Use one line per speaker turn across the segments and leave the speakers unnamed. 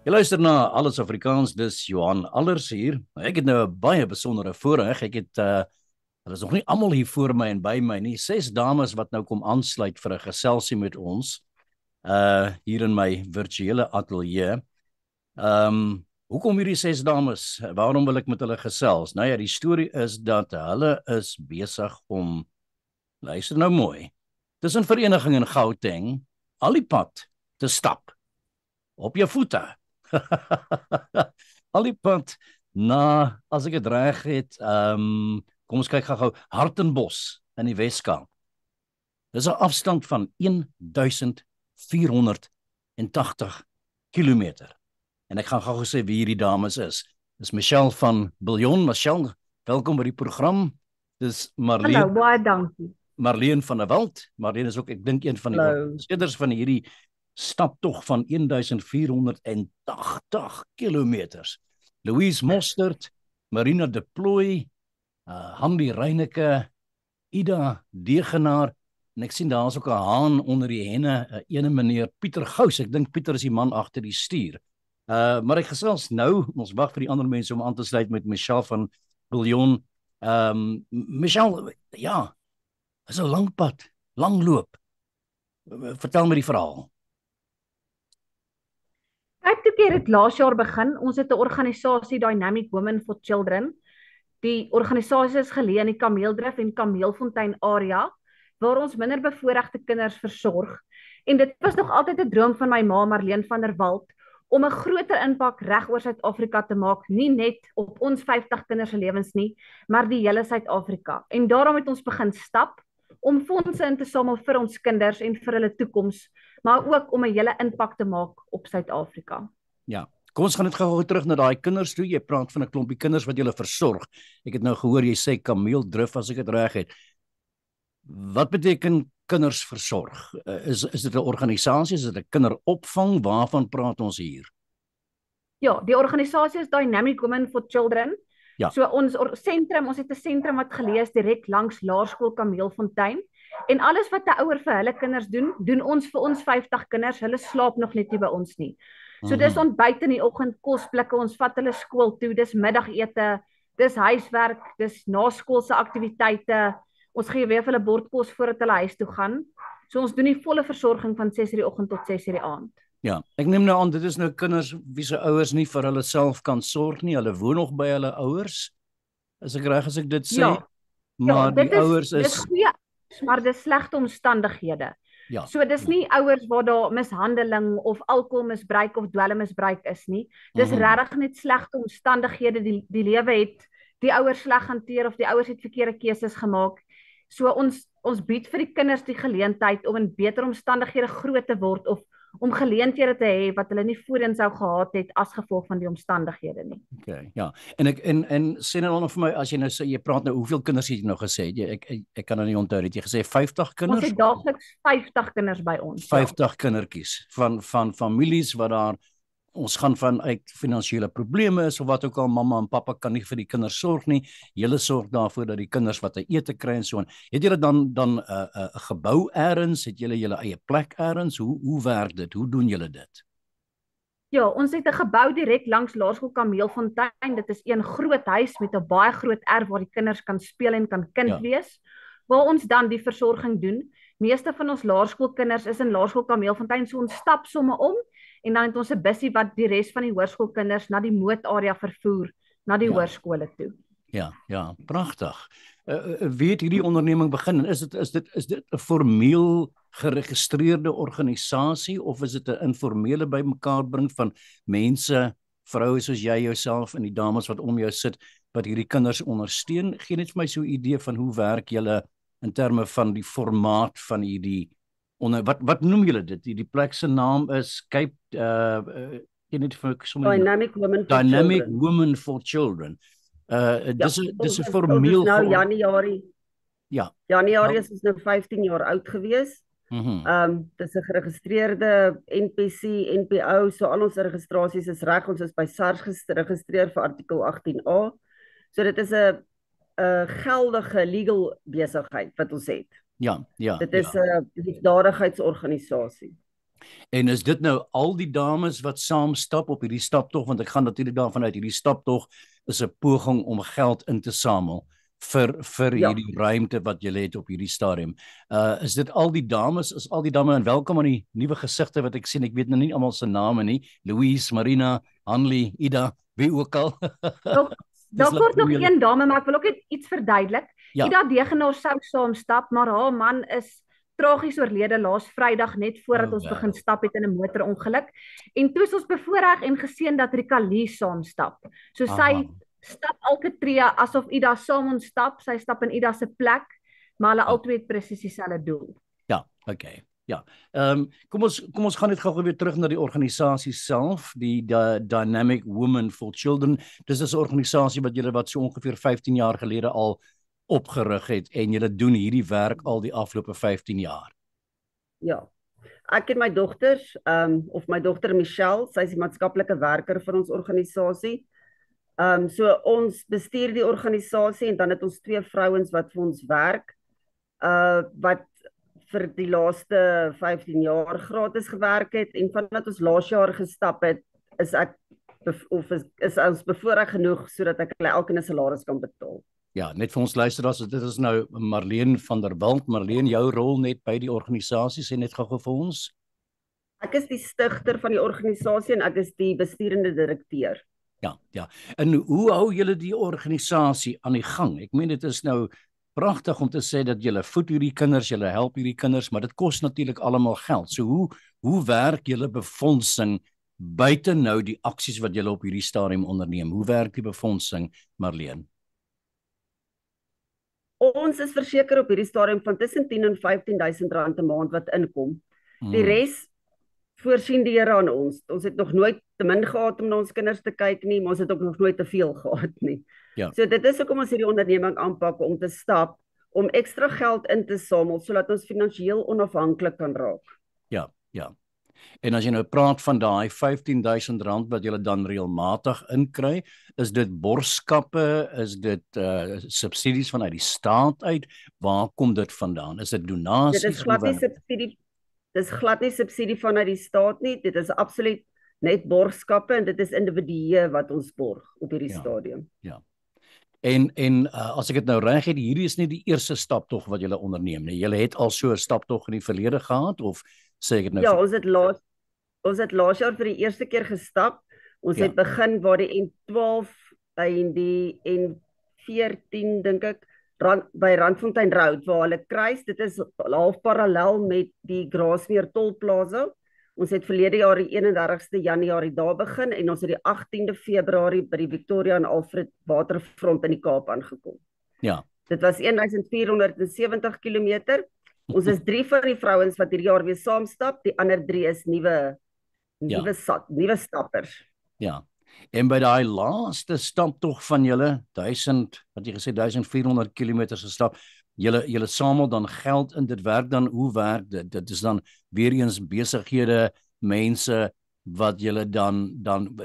Jy luister na Alles Afrikaans, dis Johan Allers hier. Ek het nou 'n baie besondere voorreg. Hulle is nog nie almal hier voor my en by my nie. 6 dames wat nou kom aansluit vir 'n geselsie met ons hier in my virtuele ateljee. Hoekom hierdie 6 dames? Waarom wil ek met hulle gesels? Nou ja, die storie is dat hulle is besig om, luister nou mooi, tussen Vereniging en Gauteng al die pad te stap op jou voete. Al die pad na, as ek dit reg het, kom ons kyk gou-gou, Hartenbos in die Weskaap. Dis 'n afstand van 1480 kilometer. En ek gaan gou sê wie hierdie dames is. Dis Michelle van Biljon. Michelle, welkom by die program. Dis
Hallo, baie dankie.
Marleen van der Walt. Marleen is ook, ek dink, een van die organiseerders van hierdie staptog van 1480 kilometers. Louise Mostert, Marina de Plooy, Hamdi Reyneke, Ida Degenaar, en ek sien daar is ook 'n haan onder die henne, ene meneer Pieter Gous. Ek dink Pieter is die man agter die stuur. Maar ek gesels nou, ons wag vir die ander mense om aan te sluit met Michelle van Biljon. Michelle, ja, is 'n lang pad, lang loop. Vertel my die verhaal.
Kyk, toe keer het laas jaar begin. Ons het 'n organisasie, Dynamic Women for Children. Die organisasie is geleë in die Kameeldrif en Kameelfontein area, waar ons minderbevoorregte kinders versorg. En dit was nog altyd 'n droom van my ma, Marleen van der Walt, om 'n groter impak reg oor Suid-Afrika te maak, nie net op ons 50 kinders se lewens nie, maar die hele Suid-Afrika. En daarom het ons begin stap om fondse in te samel vir ons kinders en vir hulle toekoms, maar ook om 'n hele impak te maak op Suid-Afrika.
Ja, kom ons gaan net gou terug na daai kinders toe. Jy praat van 'n klompie kinders wat jy versorg. Ek het nou gehoor jy sê Kameeldrif, as ek dit reg het. Wat beteken kinders versorg? Is dit 'n organisasie? Is dit 'n kinderopvang? Waarvan praat ons hier?
Ja, die organisasie is Dynamic Women for Children.
Ja.
So ons sentrum, ons het 'n sentrum wat geleë is direk langs Laerskool Kameelfontein. En alles wat 'n ouer vir hulle kinders doen, doen ons vir ons 50 kinders. Hulle slaap nog net nie by ons nie. So dis ontbyt in die oggend, kosblikke, ons vat hulle skool toe, dis middagete, dis huiswerk, dis naskoolse aktiwiteite. Ons gee weer vir hulle bordkos voordat hulle huis toe gaan. So ons doen die volle versorging van 6:00 die oggend tot 6:00 die aand.
Ja, ek neem nou aan dit is nou kinders wie se ouers nie vir hulle self kan sorg nie. Hulle woon nog by hulle ouers. Is ek reg as ek dit sê?
Ja.
Maar
ja,
die ouers is
dis goeie, maar dis slegte omstandighede.
Ja.
So dis nie ouers waar daar mishandeling of alkoholmisbruik of dwelmmisbruik is nie. Dis regtig net slegte omstandighede. Die lewe het die ouers sleg hanteer of die ouers het verkeerde keuses gemaak. So ons bied vir die kinders die geleentheid om in beter omstandighede groot te word of om geleenthede te hê wat hulle nie voorheen sou gehad het as gevolg van die omstandighede nie.
Okay, ja. En sê nou nog vir my, as jy nou sê jy praat nou, hoeveel kinders het jy nou gesê? Ek kan nou nie onthou, het jy gesê 50 kinders?
Ons het daagliks 50 kinders by ons.
50 kindertjies van families wat daar, ons gaan vanuit finansiële probleme is of wat ook al, mamma en pappa kan nie vir die kinders sorg nie. Julle sorg daarvoor dat die kinders wat te ete kry en so aan. Het julle dan 'n gebou elders? Het julle eie plek elders? Hoe werk dit? Hoe doen julle dit?
Ja, ons het 'n gebou direk langs Laerskool Kameelfontein. Dit is een groot huis met 'n baie groot erf waar die kinders kan speel en kan kind wees, waar ons dan die versorging doen. Meeste van ons laerskoolkinders is in Laerskool Kameelfontein, so ons stap somme om en dan het ons 'n bussie wat die res van die hoërskoolkinders na die mootarea vervoer, na die hoërskole toe.
Ja, pragtig. Wie het hierdie onderneming begin? Is dit 'n formeel geregistreerde organisasie of is dit 'n informele bymekaar bring van mense, vroue soos jy jouself en die dames wat om jou sit wat hierdie kinders ondersteun? Gee net vir my so 'n idee van hoe werk julle in terme van die formaat van hierdie wat noem julle dit? Die plek se naam is Cape
Dynamic
Women for Children. Dis 'n formeel
nou Januarie.
Ja.
Januarie is ons nou 15 jaar oud gewees. Dis 'n geregistreerde NPC, NPO, so al ons registrasies is reg. Ons is by SARS geregistreer vir artikel 18A. So dit is 'n geldige legal besigheid wat ons het.
Ja.
Dit is 'n liefdadigheidsorganisasie.
En is dit nou al die dames wat saam stap op hierdie staptog, want ek gaan natuurlik daarvan uit hierdie staptog is 'n poging om geld in te samel vir
Ja,
hierdie ruimte wat jy het op hierdie stadium. Is dit al die dames, is al die dames, en welkom aan die nuwe gesigte wat ek sien. Ek weet nou nie almal se name nie. Louise, Marina, Hanlie, Ida, wie ook al.
Daar kort nog een dame, maar ek wil ook net iets verduidelik.
Ja.
Ida Degenaar sou saam stap, maar haar man is tragies oorlede laas Vrydag net voordat ons begin stap het in 'n motorongeluk. En toe is ons bevoorreg en geseën dat Rika Lee saam stap. So sy stap elke tree asof Ida saam ons stap. Sy stap in Ida se plek, maar hulle albei het presies dieselfde doel.
Ja, okay. Ja. Kom ons gaan net gou weer terug na die organisasie self, die Dynamic Women for Children. Dis 'n organisasie wat so ongeveer 15 jaar gelede al opgerig het en julle doen hierdie werk al die afgelope 15 jaar.
Ja. Ek en my dogters, of my dogter Michelle, sy is die maatskaplike werker van ons organisasie. So ons bestuur die organisasie en dan het ons 2 vrouens wat vir ons werk, wat vir die laaste 15 jaar gratis gewerk het, en vandat ons laas jaar gestap het, is ons bevoorreg genoeg sodat ek hulle elkeen 'n salaris kan betaal.
Ja, net vir ons luisteraars, dit is nou Marleen van der Walt. Marleen, jou rol net by die organisasie, sê net gou vir ons.
Ek is die stigter van die organisasie en ek is die besturende direkteur.
Ja. En hoe hou julle die organisasie aan die gang? Ek meen dit is nou pragtig om te sê dat julle voed hierdie kinders, julle help hierdie kinders, maar dit kos natuurlik almal geld. So hoe werk julle befondsing buite nou die aksies wat julle op hierdie stadium onderneem? Hoe werk die befondsing, Marleen?
Ons is verseker op hierdie stadium van tussen 10 en 15 000 rand 'n maand wat inkom. Die res voorsien die Here aan ons. Ons het nog nooit te min gehad om na ons kinders te kyk nie, maar ons het ook nog nooit te veel gehad nie.
Ja.
So dit is hoekom ons hierdie onderneming aanpak, om te stap, om ekstra geld in te samel sodat ons finansiëel onafhanklik kan raak.
Ja. En as jy nou praat van daai 15 000 rand wat jy dan reëlmatig inkry, is dit borgskappe, is dit subsidies vanuit die staat uit? Waar kom dit vandaan? Is dit donasies?
Dit is glad nie subsidie. Dis glad nie subsidie vanuit die staat nie. Dit is absoluut net borgskappe en dit is individue wat ons borg op hierdie stadium.
Ja. En as ek dit nou reg het, hierdie is nie die eerste staptog wat julle onderneem nie. Julle het al so 'n staptog in die verlede gehad, of sê ek dit nou?
Ja, ons het laas jaar vir die eerste keer gestap. Ons het begin waar die N12 en die N14 dink ek by Randfontein Road waar hulle kruis. Dit is half parallel met die Grasmeer Tolplaza. Ons het verlede jaar die 31ste Januarie daar begin en ons het die 18de Februarie by die Victoria en Alfred Waterfront in die Kaap aangekom.
Ja.
Dit was 1470 km. Ons is 3 van die vrouens wat hierdie jaar weer saamstap. Die ander 3 is nuwe stappers.
Ja. En by daai laaste staptog van julle 1400 km gestap, julle samel dan geld in. Dit werk dan, hoe werk dit? Dit is dan weer eens besighede, mense wat julle dan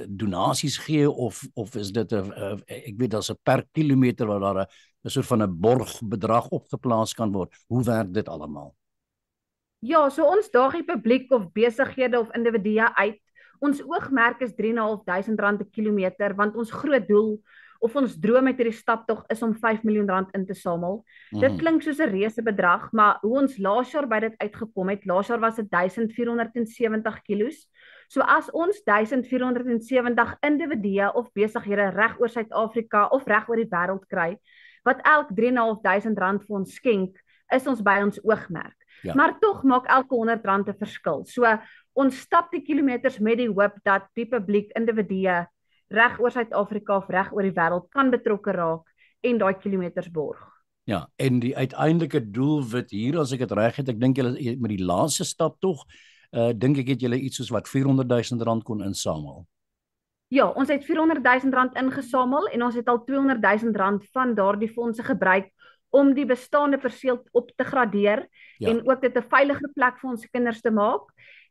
donasies gee, of is dit ek weet daar's 'n per kilometer waar daar 'n soort van 'n borgbedrag opgeplaas kan word. Hoe werk dit almal?
Ja, so ons daag die publiek of besighede of individue uit. Ons oogmerk is 3.500 rand 'n kilometer, want ons groot doel of ons droom met hierdie staptog is om 5 miljoen rand in te samel. Dit klink soos 'n reuse bedrag, maar hoe ons laas jaar by dit uitgekom het, laas jaar was dit 1470 kilos. So as ons 1470 individue of besighede reg oor Suid-Afrika of reg oor die wêreld kry, wat elk 3.500 rand vir ons skenk, is ons by ons oogmerk. Ja. Maar tog maak elke 100 rand 'n verskil. So ons stap die kilometers met die hoop dat die publiek, individue reg oor Suid-Afrika of reg oor die wêreld kan betrokke raak en daai kilometers borg.
Ja, en die uiteindelike doelwit hier, as ek dit reg het, ek dink julle met die laaste stap tog, dink ek het julle iets soos wat 400 000 rand kon insamel.
Ja, ons het 400 000 rand ingesamel en ons het al 200 000 rand van daardie fondse gebruik om die bestaande perseel op te gradeer en ook dit 'n veilige plek vir ons kinders te maak.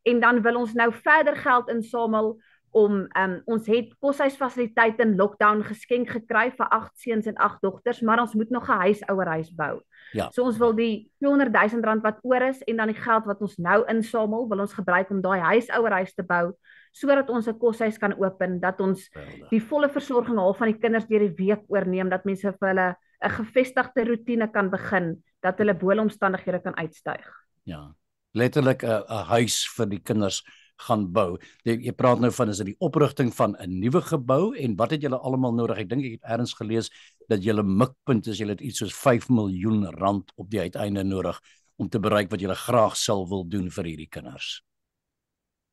En dan wil ons nou verder geld insamel ons het koshuisfasiliteite in lockdown geskenk gekry vir 8 seuns en 8 dogters, maar ons moet nog 'n huisouerhuis bou.
Ja.
So ons wil die R200,000 wat oor is en dan die geld wat ons nou insamel, wil ons gebruik om daai huisouerhuis te bou sodat ons 'n koshuis kan open, dat ons die volle versorging al van die kinders deur die week oorneem, dat mense vir hulle 'n gevestigde roetine kan begin, dat hulle boelomstandighede kan uitstyg.
Ja, letterlik 'n huis vir die kinders gaan bou. Jy praat nou van is dit die oprigting van 'n nuwe gebou en wat het julle almal nodig? Ek dink ek het ergens gelees dat julle mikpunt is julle het iets soos R5 miljoen op die uiteinde nodig om te bereik wat julle graag sal wil doen vir hierdie kinders.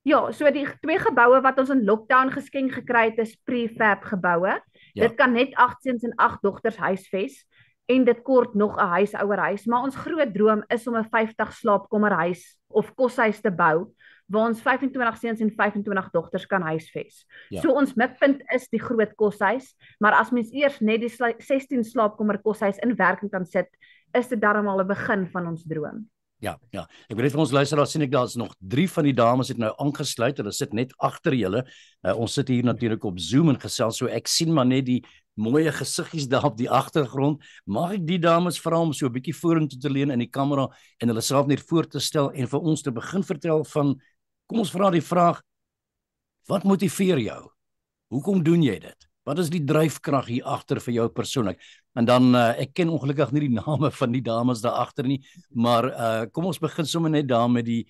Ja, so die 2 geboue wat ons in lockdown geskenk gekry het is prefab geboue.
Ja.
Dit kan net 8 seuns en 8 dogters huisves en dit kort nog 'n huisouerhuis, maar ons groot droom is om 'n 50 slaapkamerhuis of koshuis te bou waar ons 25 seuns en 25 dogters kan huisves.
Ja.
So ons mikpunt is die groot koshuis, maar as mens eers net die 16 slaapkamer koshuis in werking kan sit, is dit darm al 'n begin van ons droom.
Ja. Ek weet vir ons luisteraars sien ek daar's nog 3 van die dames het nou aangesluit. Hulle sit net agter julle. Ons sit hier natuurlik op Zoom en gesels, so ek sien maar net die mooie gesiggies daar op die agtergrond. Mag ek die dames vra om so 'n bietjie vorentoe te leun in die kamera en hulle self net voor te stel en vir ons te begin vertel van, kom ons vra die vraag, wat motiveer jou? Hoekom doen jy dit? Wat is die dryfkrag hier agter vir jou persoonlik? En dan, ek ken ongelukkig nie die name van die dames daar agter nie, maar kom ons begin sommer net daar met die,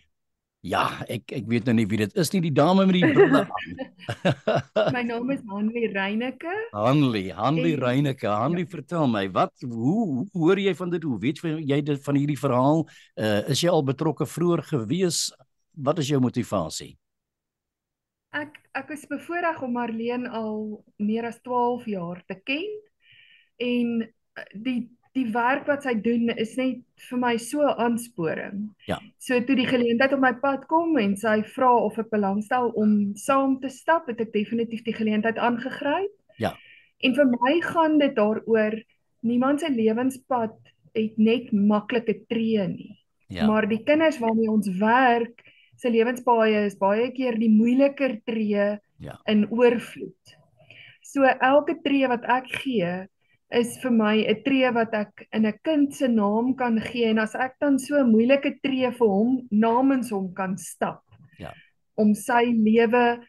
ja, ek weet nou nie wie dit is nie, die dame met die brille aan.
My naam is Hanlie Reyneke.
Hanlie Reyneke. Hanlie, vertel my, hoe hoor jy van dit? Hoe weet jy dit van hierdie verhaal? Is jy al betrokke vroeër gewees? Wat is jou motivasie?
Ek is bevoorreg om Marleen al meer as 12 jaar te ken en die werk wat sy doen is net vir my so 'n aansporing.
Ja.
So toe die geleentheid op my pad kom en sy vra of ek belangstel om saam te stap, het ek definitief die geleentheid aangegryp.
Ja.
En vir my gaan dit daaroor, niemand se lewenspad het net maklike tree nie.
Ja.
Maar die kinders waarmee ons werk, se lewenspaaie is baie keer die moeiliker tree in oorvloed. So elke tree wat ek gee, is vir my 'n tree wat ek in 'n kind se naam kan gee, en as ek dan so 'n moeilike tree vir hom, namens hom kan stap, om sy lewe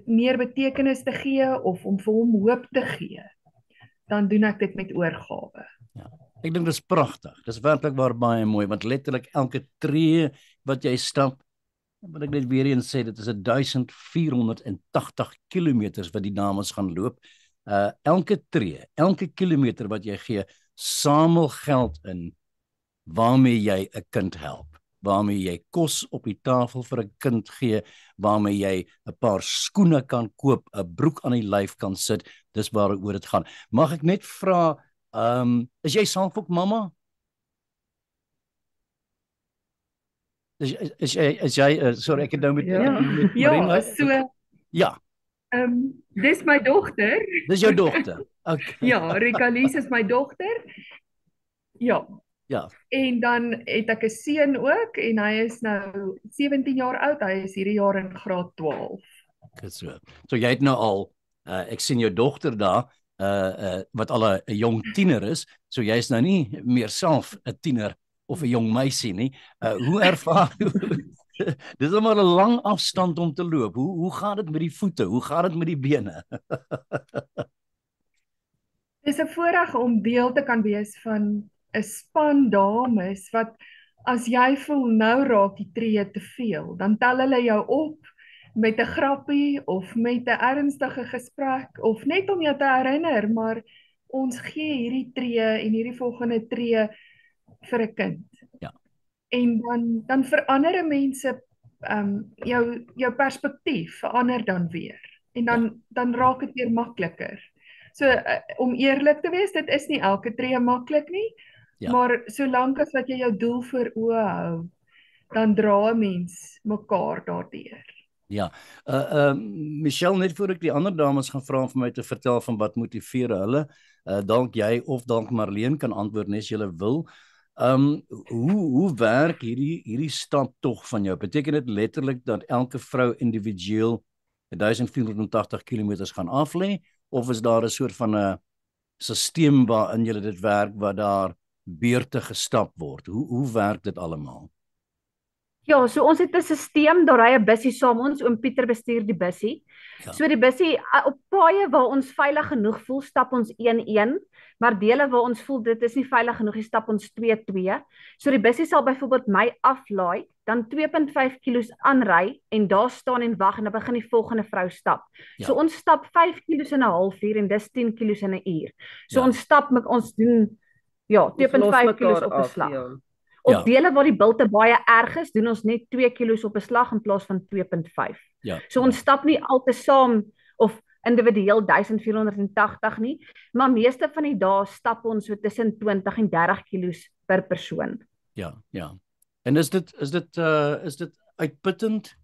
meer betekenis te gee, of om vir hom hoop te gee, dan doen ek dit met oorgawe.
Ja. Ek dink dit is pragtig, dit is werklik waar baie mooi, want letterlik elke tree wat jy stap, wat ek net weer eens sê, dit is 1480 kilometers wat die dames gaan loop. Elke tree, elke kilometer wat jy gee, samel geld in waarmee jy 'n kind help, waarmee jy kos op die tafel vir 'n kind gee, waarmee jy 'n paar skoene kan koop, 'n broek aan die lyf kan sit. Dis waaroor dit gaan. Mag ek net vra, is jy self ook mamma? Is jy sorry, ek het nou met
Ja, so
ja.
Dis my dogter.
Dis jou dogter. Okay.
Ja, Rikalies is my dogter. Ja.
Ja.
En dan het ek 'n seun ook en hy is nou 17 jaar oud. Hy is hierdie jaar in graad 12.
Goed so. So jy het nou al ek sien jou dogter daar wat al 'n jong tiener is. So jy is nou nie meer self 'n tiener of 'n jong meisie nie. Hoe ervaar dis is maar 'n lang afstand om te loop. Hoe gaan dit met die voete? Hoe gaan dit met die bene?
Dis 'n voorreg om deel te kan wees van 'n span dames wat as jy voel nou raak die tree te veel, dan tel hulle jou op met 'n grappie of met 'n ernstige gesprek of net om jou te herinner, maar ons gee hierdie tree en hierdie volgende tree vir 'n kind.
Ja.
En dan verander mense jou perspektief verander dan weer. En dan raak dit weer makliker. So om eerlik te wees, dit is nie elke tree maklik nie, maar solank as wat jy jou doel voor oë hou, dan dra 'n mens mekaar daardeur.
Ja. Michelle, net voor ek die ander dames gaan vra om vir my te vertel van wat motiveer hulle, dalk jy of dalk Marleen kan antwoord net as jy wil. Hoe werk hierdie stap tog van jou? Beteken dit letterlik dat elke vrou individueel 1480 kilometers gaan af lê, of is daar 'n soort van 'n stelsel waarin julle dit werk waar daar beurte gestap word? Hoe werk dit almal?
Ja, so ons het 'n stelsel, daar ry 'n bussie saam ons, oom Pieter bestuur die bussie.
Ja.
So die bussie op paaie waar ons veilig genoeg voel, stap ons 1-1, maar dele waar ons voel dit is nie veilig genoeg, jy stap ons 2-2. So die bussie sal byvoorbeeld my aflaai, dan 2.5 kilos aanry en daar staan en wag en dan begin die volgende vrou stap.
Ja.
So ons stap 5 kilos in 'n halfuur en dis 10 kilos in 'n uur. So
Ja.
ons stap met ons doen 2.5 kilos op 'n slag. Op dele waar die bilte baie erg is, doen ons net 2 kilos op 'n slag in plaas van 2.5.
Ja.
So ons stap nie altesaam of individueel 1480 nie, maar meeste van die dae stap ons so tussen 20 en 30 kilos per persoon.
Ja. En is dit uitputtend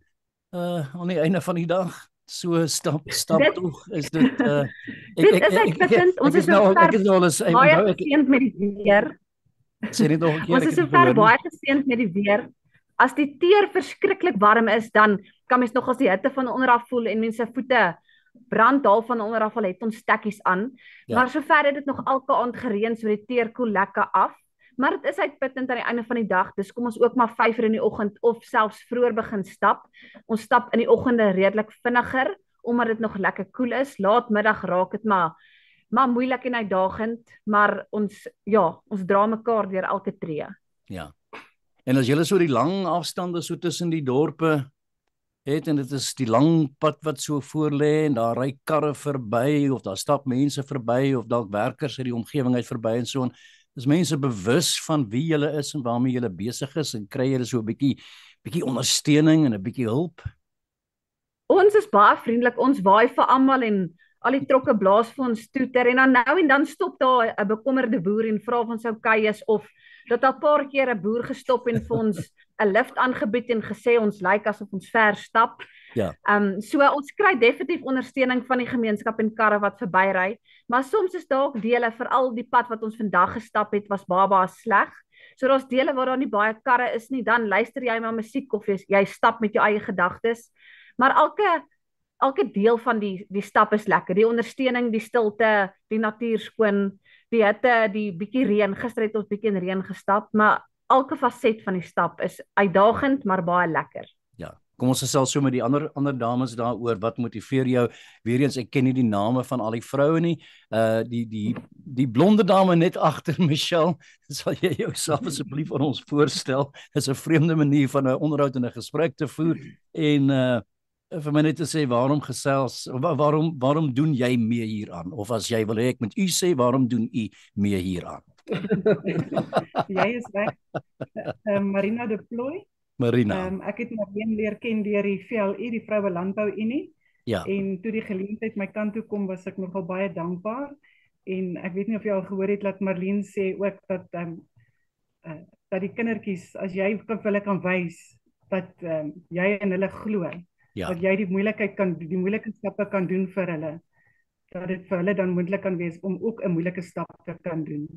aan die einde van die dag? So stap tog is dit
dit is uitputtend. Ons is nou baie geseënd met die weer.
Sê net nog 'n keer.
Ons is sover baie geseënd met die weer. As die teer verskriklik warm is, dan kan mens nog as die hitte van onder af voel en mense voete brand half van onder af al het ons stekkies aan.
Ja.
Maar sover het dit nog elke aand gereën, so die teer koel lekker af. Maar dit is uitputtend aan die einde van die dag. Dis kom ons ook maar 5 uur in die oggend of selfs vroeër begin stap. Ons stap in die oggende redelik vinniger omdat dit nog lekker koel is. Laatmiddag raak dit maar moeilik en uitdagend, maar ons dra mekaar deur elke tree.
Ja. En as julle so die lang afstande so tussen die dorpe het en dit is die lang pad wat so voor lê en daar ry karre verby of daar stap mense verby of dalk werkers uit die omgewing uit verby en so en is mense bewus van wie julle is en waarmee julle besig is en kry julle so 'n bietjie ondersteuning en 'n bietjie hulp?
Ons is baie vriendelik, ons waai vir almal en al die trokke blaas vir ons toeter en dan nou en dan stop daar 'n bekommerde boer en vra of ons okay is of dat al 'n paar keer 'n boer gestop en vir ons 'n lift aangebied en gesê ons lyk asof ons ver stap.
Ja.
So ons kry definitief ondersteuning van die gemeenskap en karre wat verbyry, maar soms is dalk dele, veral die pad wat ons vandag gestap het was baie sleg. So daar's dele waar daar nie baie karre is nie, dan luister jy maar musiek of jy stap met jou eie gedagtes. Maar elke deel van die stap is lekker. Die ondersteuning, die stilte, die natuur skoon, die hitte, die bietjie reën. Gister het ons bietjie in reën gestap, maar elke faset van die stap is uitdagend, maar baie lekker.
Ja. Kom ons gesels so met die ander dames daaroor. Wat motiveer jou? Weer eens, ek ken nie die name van al die vroue nie. Die blonde dame net agter Michelle, sal jy jouself asseblief aan ons voorstel? Dis 'n vreemde manier van 'n onderhoud en 'n gesprek te voer en vir my net te sê waarom doen jy mee hieraan? Of as jy wil hê ek moet u sê, waarom doen u mee hieraan?
Jy is reg. Marina de Plooi.
Marina.
Ek het Marlene leer ken deur die VLU, die Vroue Landbou Unie.
Ja.
En toe die geleentheid my kant toe kom, was ek nogal baie dankbaar. En ek weet nie of jy al gehoor het dat Marlene sê ook dat die kindertjies, as jy vir hulle kan wys dat jy in hulle glo. Ja. Dat jy die moeilike stappe kan doen vir hulle, dat dit vir hulle dan moontlik kan wees om ook 'n moeilike stap te kan doen.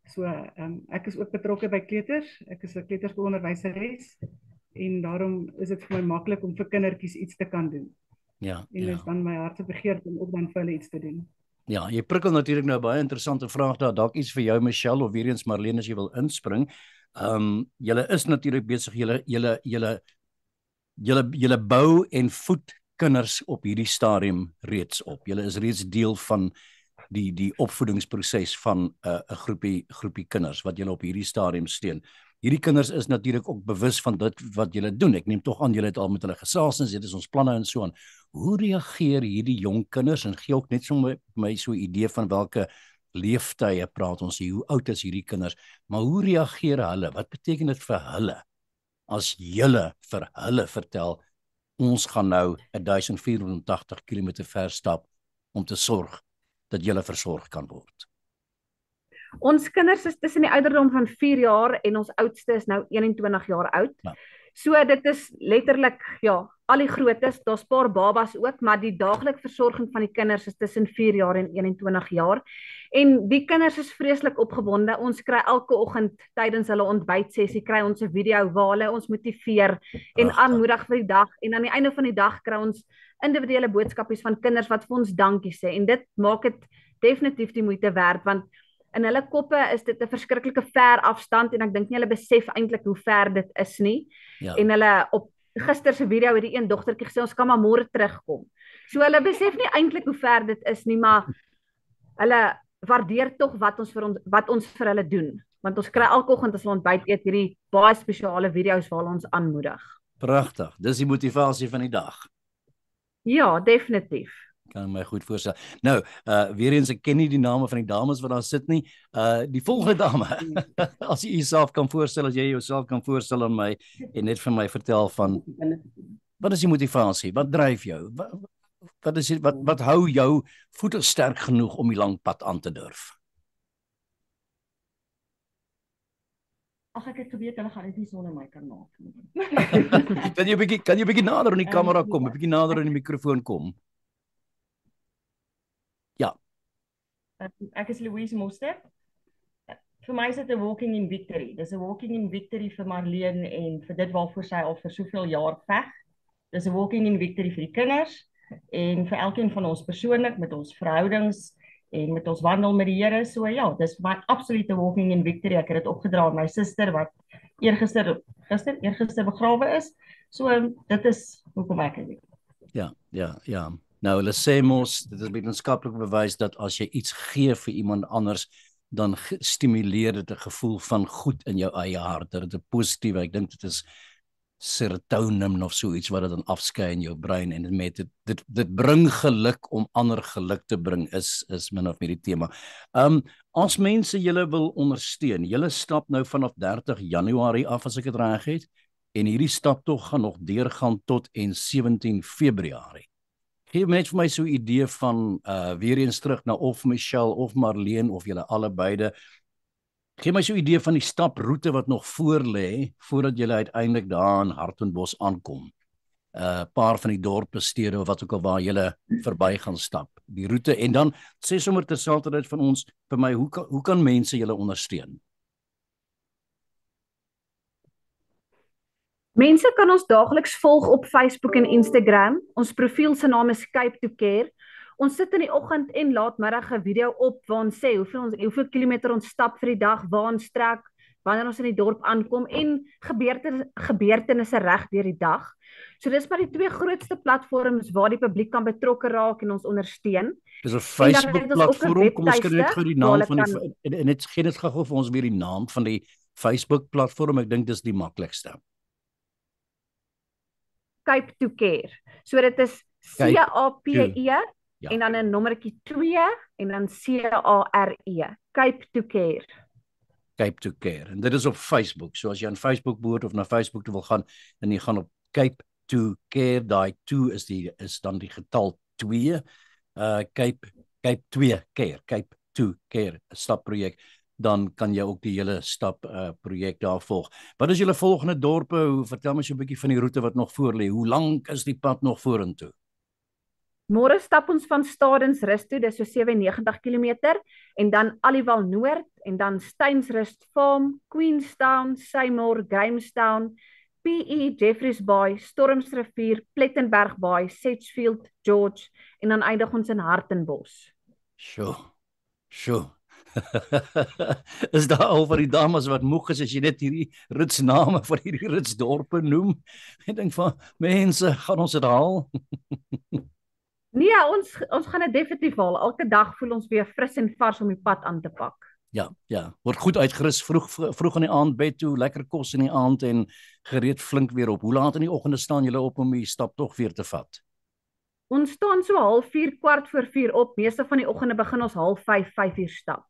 So ek is ook betrokke by kleuters, ek is 'n kleuterskoolonderwyseres en daarom is dit vir my maklik om vir kindertjies iets te kan doen.
Ja.
En dit is dan my harte begeerte om ook dan vir hulle iets te doen.
Ja, jy prikkel natuurlik nou baie interessante vraag daar, dalk iets vir jou Michelle of weer eens Marlene as jy wil inspring. Julle is natuurlik besig, julle bou en voed kinders op hierdie stadium reeds op. Julle is reeds deel van die opvoedingsproses van 'n groepie kinders wat julle op hierdie stadium steun. Hierdie kinders is natuurlik ook bewus van dit wat julle doen. Ek neem tog aan julle het al met hulle gesels en dit is ons planne en so aan. Hoe reageer hierdie jong kinders en gee ook net so my so 'n idee van welke leeftye praat ons hier, hoe oud is hierdie kinders, maar hoe reageer hulle? Wat beteken dit vir hulle? As julle vir hulle vertel, ons gaan nou 1480 km ver stap om te sorg dat julle versorg kan word.
Ons kinders is tussen die ouderdom van 4 jaar en ons oudste is nou 21 jaar oud.
Ja.
So dit is letterlik, al die grootes, daar's 'n paar babas ook, maar die daaglikse versorging van die kinders is tussen 4 jaar en 21 jaar. En die kinders is vreeslik opgewonde. Ons kry elke oggend tydens hulle ontbytsessie kry ons 'n video waar hulle ons motiveer en aanmoedig vir die dag. En aan die einde van die dag kry ons individuele boodskapies van kinders wat vir ons dankie sê en dit maak dit definitief die moeite werd want in hulle koppe is dit 'n verskriklike ver afstand en ek dink nie hulle besef eintlik hoe ver dit is nie.
Ja.
En hulle op gister se video het die een dogtertjie gesê ons kan maar môre terugkom. So hulle besef nie eintlik hoe ver dit is nie, maar hulle waardeer tog wat ons vir hulle doen. Want ons kry elke oggend as ons ontbyt eet hierdie baie spesiale video's waar ons aanmoedig.
Pragtig. Dis die motivasie van die dag.
Ja, definitief.
Kan my goed voorstel. Nou, weer eens ek ken nie die name van die dames wat daar sit nie. Die volgende dame. As jy jouself kan voorstel, as jy jouself kan voorstel aan my en net vir my vertel van wat is die motivasie? Wat dryf jou? Wat hou jou voete sterk genoeg om die lang pad aan te durf?
Ag ek het geweet hulle gaan dit nie sonder my kan maak nie.
Kan jy bietjie nader aan die kamera kom, 'n bietjie nader aan die mikrofoon kom? Ja.
Ek is Louise Moster. Vir my is dit 'n walking in victory. Dis 'n walking in victory vir Marlene en vir dit waarvoor sy al vir soveel jaar veg. Dis 'n walking in victory vir die kinders en vir elkeen van ons persoonlik met ons verhoudings en met ons wandel met die Here. So ja, dis vir my absolute walking in victory. Ek het dit opgedra aan my suster wat eergister begrawe is. So dit is hoekom ek dit.
Ja. Nou hulle sê mos, dit is wetenskaplik bewys dat as jy iets gee vir iemand anders, dan stimuleer dit 'n gevoel van goed in jou eie hart. Dit is 'n positiewe, ek dink dit is serotonin of so iets wat dit dan afskei in jou brein en dit bring geluk om ander geluk te bring is min of meer die tema. As mense julle wil ondersteun, julle stap nou vanaf 30 Januarie af as ek dit reg het en hierdie staptog gaan nog deurgaan tot en 17 Februarie. Gee net vir my so 'n idee van weer eens terug na of Michelle of Marlene of julle allebeide. Gee my so 'n idee van die staproete wat nog voor lê voordat julle uiteindelik daar in Hartbeespoort aankom. Paar van die dorpe, stede of wat ook al waar julle verby gaan stap. Die roete en dan sê sommer terselfdertyd van ons vir my hoe kan mense julle ondersteun?
Mense kan ons daagliks volg op Facebook en Instagram. Ons profiel se naam is Cape to Care. Ons sit in die oggend en laatmiddag 'n video op waar ons sê hoeveel kilometer ons stap vir die dag, waar ons trek, wanneer ons in die dorp aankom en gebeurtenisse reg deur die dag. So dis maar die twee grootste platforms waar die publiek kan betrokke raak en ons ondersteun.
Dis 'n Facebook platform. Kom ons kyk net gou die naam van die en net gee dit gou vir ons weer die naam van die Facebook platform. Ek dink dis die maklikste.
Cape to Care. So dit is CAPE en dan 'n nommertjie 2 en dan CARE. Cape to Care.
Cape to Care. En dit is op Facebook. So as jy aan Facebook behoort of na Facebook toe wil gaan en jy gaan op Cape to Care, daai 2 is dan die getal 2. Cape 2 Care, Cape to Care stapprojek. Dan kan jy ook die hele stap projek daar volg. Wat is julle volgende dorpe? Vertel my so 'n bietjie van die roete wat nog voor lê. Hoe lank is die pad nog vorentoe?
Môre stap ons van Stadensrus toe, dis so 97 km en dan Aliwal Noord en dan Steynsrus Farm, Queenstown, Seymour, Grahamstown, PE, Jeffreys Bay, Stormsrivier, Plettenberg Bay, Sedgefield, George en dan eindig ons in Hartenbos.
Sjoe. Is daar al van die dames wat moeg is as jy net hierdie ritsname van hierdie ritsdorpe noem? Ek dink van mense, gaan ons dit haal?
Nee, ons gaan dit definitief haal. Elke dag voel ons weer fris en vars om die pad aan te pak.
Ja. Word goed uitgerus vroeg in die aand bed toe, lekker kos in die aand en gereed flink weer op. Hoe laat in die oggende staan julle op om die stap tog weer te vat?
Ons staan so 3:30, 4:15 op. Meeste van die oggende begin ons 4:30, 5:00 stap.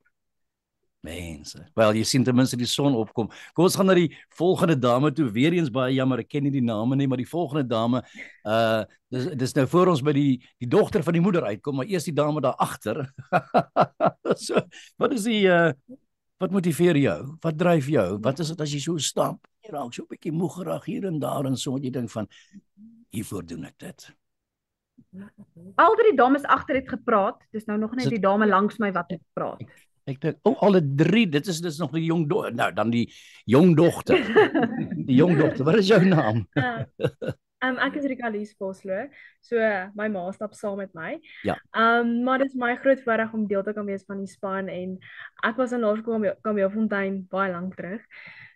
Mense, wel jy sien ten minste die son opkom. Kom ons gaan na die volgende dame toe. Weer eens baie jammer, ek ken nie die name nie, maar die volgende dame, dis nou voor ons by die dogter van die moeder uitkom, maar eers die dame daar agter. So, wat motiveer jou? Wat dryf jou? Wat is dit as jy so stap? Jy raak so 'n bietjie moegerig hier en daar en so, wat jy dink van hiervoor doen ek dit.
Al drie dames agter het gepraat. Dis nou nog net die dame langs my wat het gepraat.
Ek dink, alle drie, dit is nog die jong dogter. Nou, dan die jong dogter. Die jong dogter, wat is jou naam?
Ek is Rika-Lies Vosloo, so my ma stap saam met my.
Ja.
Maar dit is my groot voorreg om deel te kan wees van die span en ek was in Laerskool Kameelfontein baie lank terug.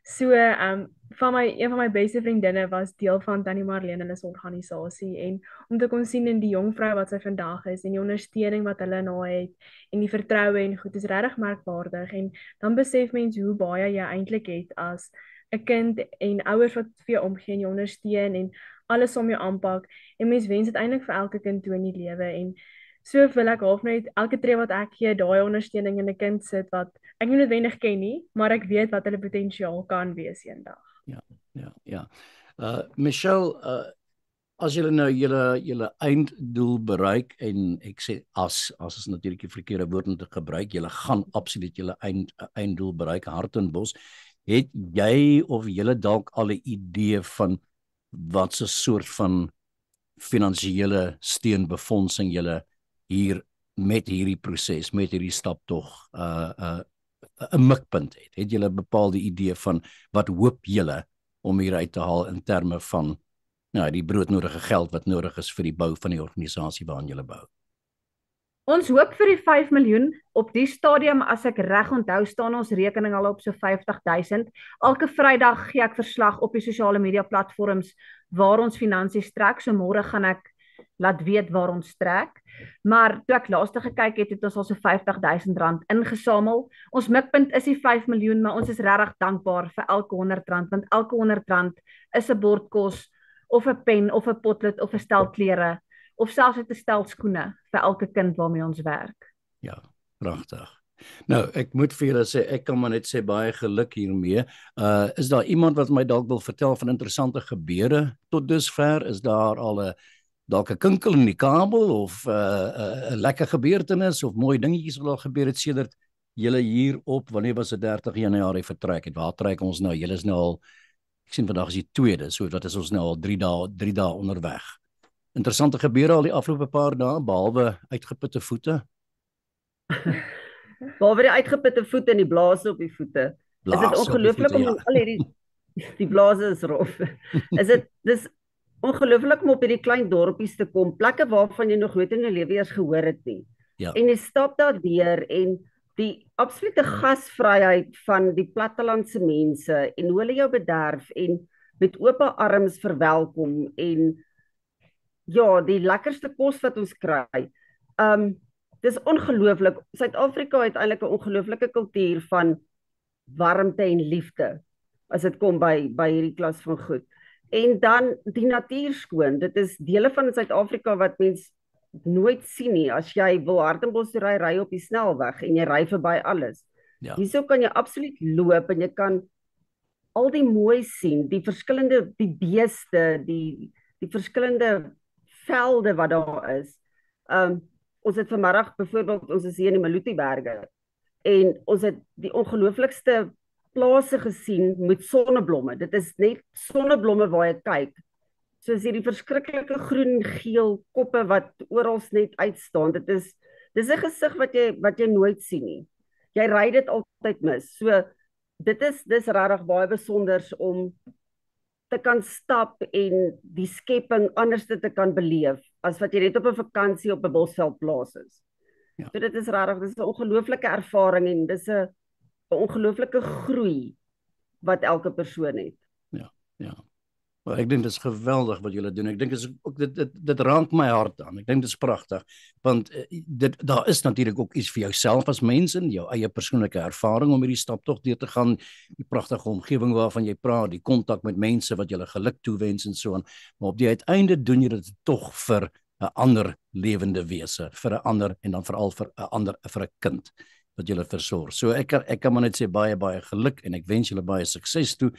So een van my beste vriendinne was deel van Tannie Marlene hulle se organisasie en om te kon sien in die jong vrou wat sy vandag is en die ondersteuning wat hulle in haar het en die vertroue en goed is regtig merkwaardig en dan besef mens hoe baie jy eintlik het as 'n kind en ouers wat vir jou omgee en jou ondersteun en alles om jou aanpak en mens wens dit eintlik vir elke kind toe in die lewe en so wil ek half net elke tree wat ek gee daai ondersteuning in 'n kind sit wat ek nie noodwendig ken nie, maar ek weet wat hulle potensiaal kan wees eendag.
Ja. Michelle, as julle nou julle einddoel bereik en ek sê as is natuurlik die verkeerde woord om te gebruik, julle gaan absoluut julle einddoel bereik, Hartenbos. Het jy of julle dalk al 'n idee van wat se soort van finansiële steunbefondsing julle hier met hierdie proses, met hierdie staptog 'n mikpunt het? Het julle 'n bepaalde idee van wat hoop julle om hier uit te haal in terme van die broodnodige geld wat nodig is vir die bou van die organisasie waaraan julle bou?
Ons hoop vir die 5 miljoen. Op die stadium, as ek reg onthou, staan ons rekening al op so 50,000. Elke Vrydag gee ek verslag op die sosiale media platforms waar ons finansies trek. So môre gaan ek laat weet waar ons trek. Maar toe ek laaste gekyk het ons al so R50,000 ingesamel. Ons mikpunt is die 5 miljoen, maar ons is regtig dankbaar vir elke R100, want elke R100 is 'n bord kos of 'n pen of 'n potlood of 'n stel klere of selfs 'n stel skoene vir elke kind waarmee ons werk.
Ja, pragtig. Nou, ek moet vir julle sê, ek kan maar net sê baie geluk hiermee. Is daar iemand wat my dalk wil vertel van interessante gebeure tot dusver? Is daar al dalk 'n kinkel in die kabel of 'n lekker gebeurtenis of mooi dingetjies wat al gebeur het sedert julle hier op, wanneer was dit 30 Januarie vertrek het? Waar trek ons nou? Julle is nou al, ek sien vandag is die 2de, so wat is ons nou al 3 dae onderweg. Interessante gebeure al die afgelope paar dae, behalwe uitgeputte voete?
Behalwe die uitgeputte voete en die blaase op die voete. Is dit ongelooflik om al die blaase is rof. Dis ongelooflik om op hierdie klein dorpies te kom, plekke waarvan jy nog nooit in jou lewe eers gehoor het nie.
Ja.
En jy stap daar deur en die absolute gasvryheid van die plattelandse mense en hoe hulle jou bederf en met oop arms verwelkom en ja, die lekkerste kos wat ons kry. Dis ongelooflik. Suid-Afrika het eintlik 'n ongelooflike kultuur van warmte en liefde as dit kom by hierdie klas van goed. En dan die natuur skoon. Dit is dele van Suid-Afrika wat mens nooit sien nie. As jy wil Hartenbos ry op die snelweg en jy ry verby alles.
Ja.
Hierso kan jy absoluut loop en jy kan al die mooi sien, die beeste, die verskillende velde wat daar is. Ons het vanmiddag byvoorbeeld, ons is hier in die Maluti-berge en ons het die ongelooflikste plase gesien met sonneblomme. Dit is net sonneblomme waar jy kyk. Soos hierdie verskriklike groen geel koppe wat oral net uitstaan. Dis 'n gesig wat jy nooit sien nie. Jy ry dit altyd mis. So dis regtig baie besonders om te kan stap en die skepping anders te kan beleef as wat jy net op 'n vakansie op 'n bosveld plaas is.
Ja.
So dit is regtig, dis 'n ongelooflike ervaring en dis 'n ongelooflike groei wat elke persoon het.
Ja. Maar ek dink dit is geweldig wat julle doen. Ek dink dit raak my hart aan. Ek dink dit is pragtig, want daar is natuurlik ook iets vir jouself as mens en jou eie persoonlike ervaring om hierdie staptog deur te gaan, die pragtige omgewing waarvan jy praat, die kontak met mense wat julle geluk toewens en so aan. Maar op die uiteinde doen jy dit tog vir 'n ander lewende wese, vir 'n ander en dan veral vir 'n kind wat julle versorg. So ek kan maar net sê baie geluk en ek wens julle baie sukses toe.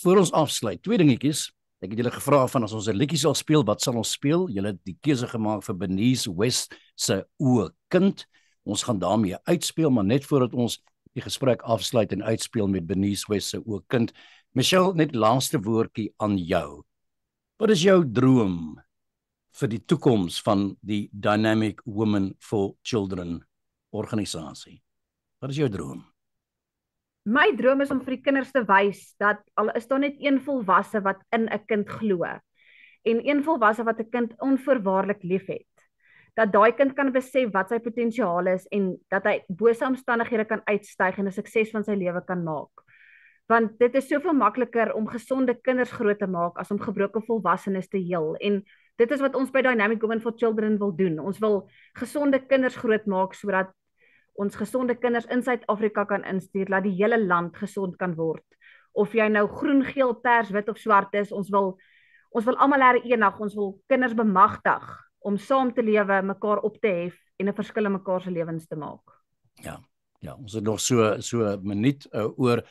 Voor ons afsluit, 2 dingetjies. Ek het julle gevra van as ons 'n liedjie sal speel, wat sal ons speel? Julle het die keuse gemaak vir Bernice West se O Kind. Ons gaan daarmee uitspeel, maar net voordat ons die gesprek afsluit en uitspeel met Bernice West se O Kind. Michelle, net laaste woordjie aan jou. Wat is jou droom vir die toekoms van die Dynamic Women for Children organisasie? Wat is jou droom?
My droom is om vir die kinders te wys dat al is daar net een volwasse wat in 'n kind glo en een volwasse wat 'n kind onvoorwaardelik liefhet, dat daai kind kan besef wat sy potensiaal is en dat hy bose omstandighede kan uitstyg en 'n sukses van sy lewe kan maak. Want dit is soveel makliker om gesonde kinders groot te maak as om gebroke volwassenes te heel. En dit is wat ons by Dynamic Women for Children wil doen. Ons wil gesonde kinders groot maak sodat ons gesonde kinders in Suid-Afrika kan instuur, laat die hele land gesond kan word. Of jy nou groen, geel, pers, wit of swart is, ons wil almal hereenig, ons wil kinders bemagtig om saam te lewe, mekaar op te hef en 'n verskil in mekaar se lewens te maak.
Ja, ons het nog so 'n minuut oor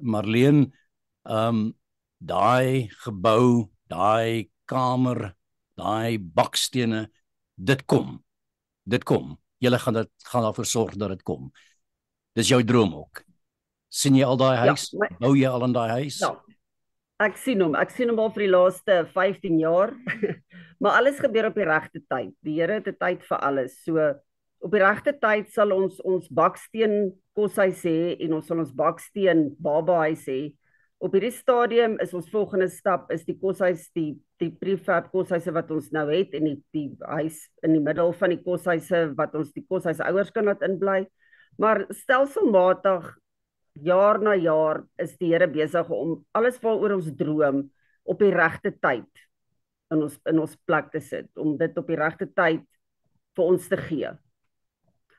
Marleen, daai gebou, daai kamer, daai bakstene, dit kom. Julle gaan daarvoor sorg dat dit kom. Dis jou droom ook. Sien jy al daai huis? Bou jy al in daai huis?
Ja. Ek sien hom al vir die laaste 15 jaar. Maar alles gebeur op die regte tyd. Die Here het 'n tyd vir alles. So op die regte tyd sal ons baksteen koshuis hê en ons sal ons baksteen babahuis hê. Op hierdie stadium is ons volgende stap is die koshuis, die prefab koshuise wat ons nou het en die huis in die middel van die koshuise wat ons die koshuisouers kan laat inbly. Maar stelselmatig jaar na jaar is die Here besig om alles waaroor ons droom op die regte tyd in ons plek te sit, om dit op die regte tyd vir ons te gee.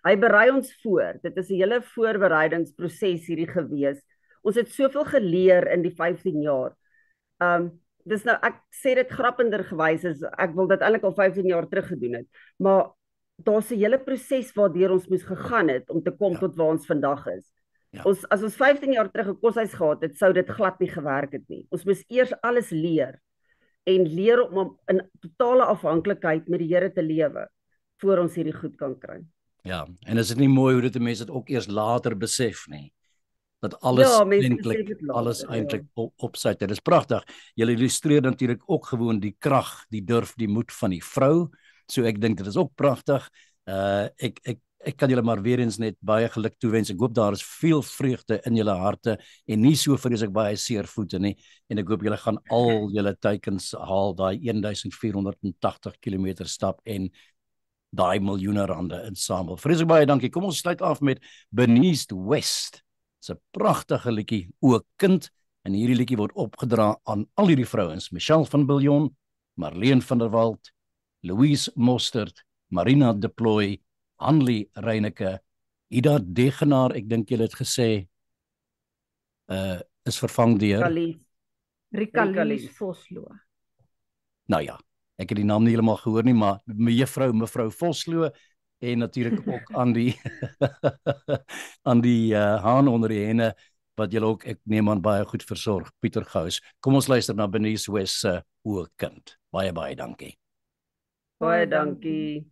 Hy berei ons voor. Dit is 'n hele voorbereidingsproses hierdie gewees. Ons het soveel geleer in die 15 jaar. Dis nou, ek sê dit grappender gewys is, ek wil dit eintlik al 15 jaar terug gedoen het, maar daar's 'n hele proses waardeur ons moes gegaan het om te kom tot waar ons vandag is. As ons 15 jaar terug 'n koshuis gehad het, sou dit glad nie gewerk het nie. Ons moes eers alles leer en leer om in totale afhanklikheid met die Here te lewe voor ons hierdie goed kan kry.
Ja, en is dit nie mooi hoe dit mense dit ook eers later besef nie? Dat alles eintlik op sy tyd. Dit is pragtig. Jy illustreer natuurlik ook gewoon die krag, die durf, die moed van die vrou. So ek dink dit is ook pragtig. Ek kan julle maar weer eens net baie geluk toewens. Ek hoop daar is veel vreugde in julle harte en nie so vreeslik baie seer voete nie. En ek hoop julle gaan al julle teikens haal, daai 1480 km stap en daai miljoene rande insamel. Vreeslik baie dankie. Kom ons sluit af met Beneath West. Dis 'n pragtige liedjie, O Kind, en hierdie liedjie word opgedra aan al hierdie vrouens, Michelle van Biljon, Marleen van der Walt, Louise Mostert, Marina de Plooy, Hanlie Reyneke, Ida Degenaar, ek dink julle het gesê, is vervang deur
Rika Lies Vosloo.
Nou ja, ek het die naam nie heeltemal gehoor nie, maar mevrou Vosloo, en natuurlik ook aan die haan onder die henne, wat julle ook, ek neem aan, baie goed versorg, Pieter Gous. Kom ons luister na Beneath West se O Kind. Baie dankie.
Baie dankie.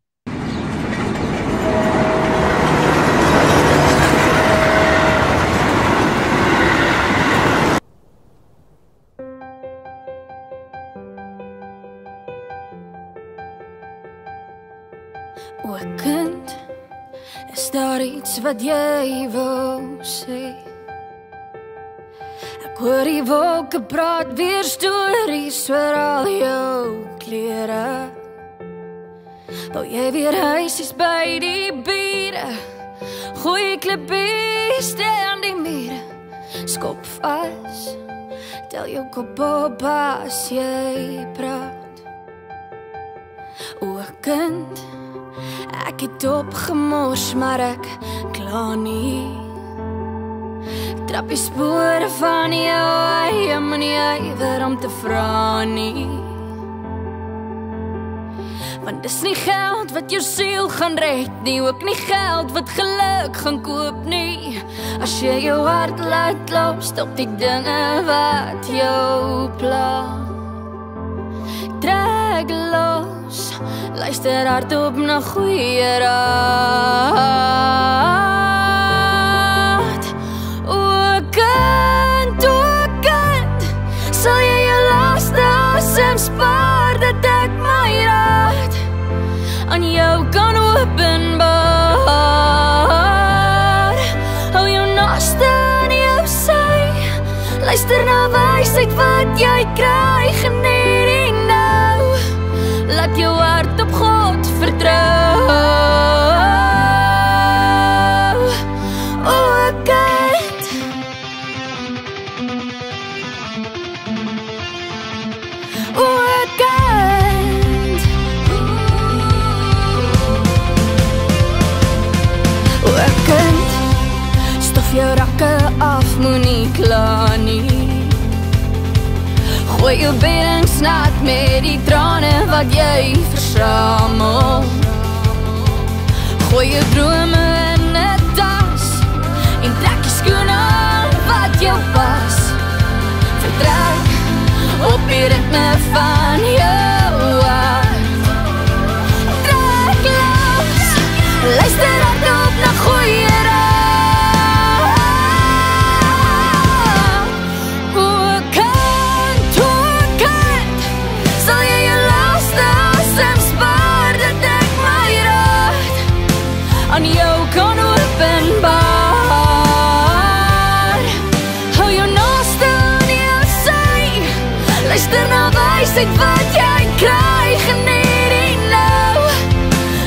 O kind, is daar iets wat jy wou sê? Ek hoor die wolke praat weer stories oor al jou klere. Bou jy weer huisies by die bure, gooi klippies teen die mure, skop vas, tel jou kop op as jy praat. O kind, ek het opgemors, maar ek kla nie. Trap die spore van jou eie, maar nie ywer om te vra nie. Want dis nie geld wat jou siel gaan red nie, ook nie geld wat geluk gaan koop nie. As jy jou hart laat klop, stop die dinge wat jou pla. Trek los, luister hardop na goeie raad. O kind, sal jy jou laaste asem spaar, dat ek my raad aan jou kan openbaar. Hou jou naaste in jou Luister na wysheid wat jy kry, geniet die nou. Laat jou hart op God vertrou. O kind, o kind, o kind, stof jou rakke af, moenie kla nie. Gooi jou beddings nat met die trane wat jy versamel. Gooi jou drome in 'n tas en trek die skoene aan wat jou pas. Vertrek op die ritme van jou hart. Trek langs, luister hardop na goeie raad. Aan jou kan openbaar. Hou jou naaste aan jou sy. Luister na wysheid wat jy kry, geniet die nou.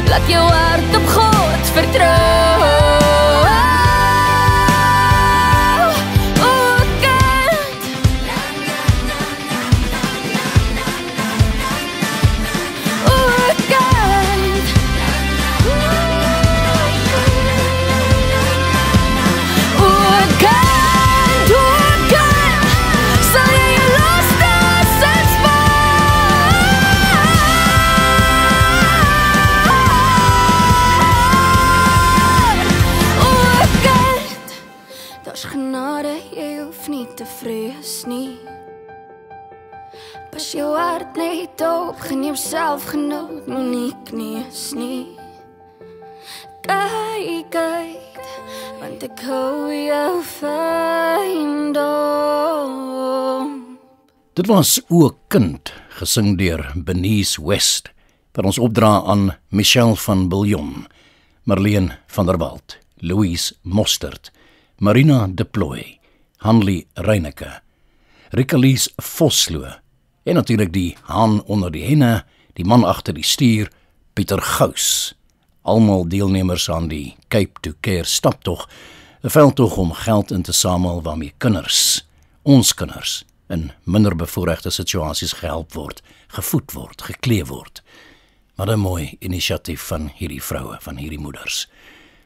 Laat jou hart op God vertrou. O kind, o kind, sal jy jou laaste asem spaar. O kind, daar's genade, jy hoef nie te vrees nie. Pas jou hart net op, geen jouself genoot, moenie kneus nie. Kyk uit, want ek hou jou fyn dop.
Dit was O Kind, gesing deur Bernice West, wat ons opdra aan Michelle van Biljon, Marlene van der Walt, Louise Mostert, Marina de Plooy, Hanlie Reineke, Rikalies Vosloo, en natuurlik die haan onder die henne, die man agter die stuur, Pieter Gous. Almal deelnemers aan die Cape to Care staptog, 'n veldtog om geld in te samel waarmee kinders, ons kinders, in minder bevoorregte situasies gehelp word, gevoed word, geklee word. Wat 'n mooi inisiatief van hierdie vroue, van hierdie moeders.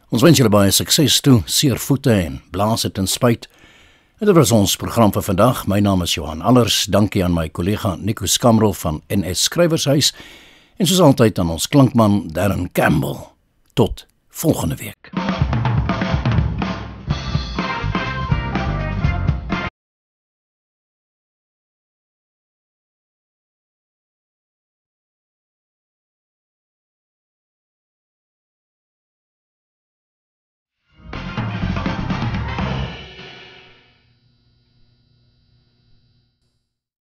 Ons wens julle baie sukses toe, seer voete en blaas dit in spyt. En dit was ons program vir vandag. My naam is Johan Allers. Dankie aan my kollega Nico Skamrol van NS Skrywershuis. En soos altyd aan ons klankman Darren Campbell. Tot volgende week.